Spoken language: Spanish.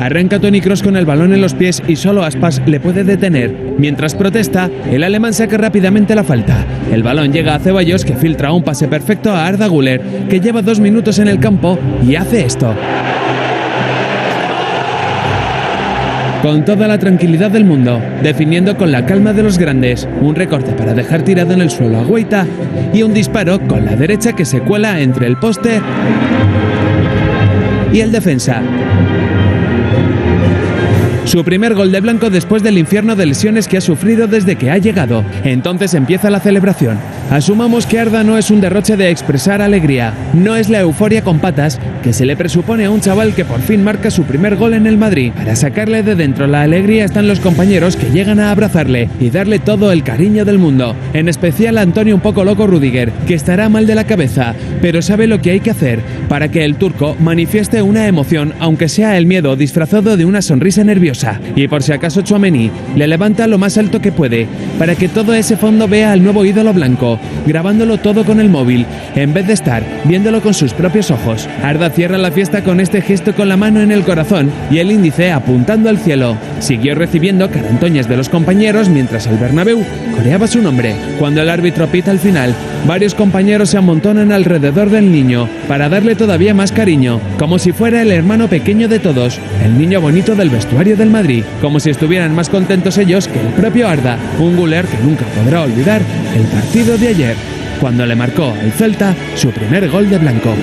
Arranca Toni Kroos con el balón en los pies y solo Aspas le puede detener. Mientras protesta, el alemán saca rápidamente la falta. El balón llega a Ceballos, que filtra un pase perfecto a Arda Güler, que lleva 2 minutos en el campo y hace esto. Con toda la tranquilidad del mundo, definiendo con la calma de los grandes, un recorte para dejar tirado en el suelo a Guaita y un disparo con la derecha que se cuela entre el poste y el defensa. Su primer gol de Blanco después del infierno de lesiones que ha sufrido desde que ha llegado. Entonces empieza la celebración. Asumamos que Arda no es un derroche de expresar alegría, no es la euforia con patas que se le presupone a un chaval que por fin marca su primer gol en el Madrid. Para sacarle de dentro la alegría están los compañeros que llegan a abrazarle y darle todo el cariño del mundo. En especial a Antonio un poco loco Rüdiger, que estará mal de la cabeza, pero sabe lo que hay que hacer para que el turco manifieste una emoción, aunque sea el miedo disfrazado de una sonrisa nerviosa. Y por si acaso Tchouaméni le levanta lo más alto que puede, para que todo ese fondo vea al nuevo ídolo blanco, grabándolo todo con el móvil, en vez de estar viéndolo con sus propios ojos. Arda cierra la fiesta con este gesto con la mano en el corazón y el índice apuntando al cielo. Siguió recibiendo carantoñas de los compañeros mientras el Bernabéu coreaba su nombre. Cuando el árbitro pita al final, varios compañeros se amontonan alrededor del niño para darle todavía más cariño, como si fuera el hermano pequeño de todos, el niño bonito del vestuario del Madrid, como si estuvieran más contentos ellos que el propio Arda, un Güler que nunca podrá olvidar el partido de ayer, cuando le marcó al Celta su primer gol de Blanco.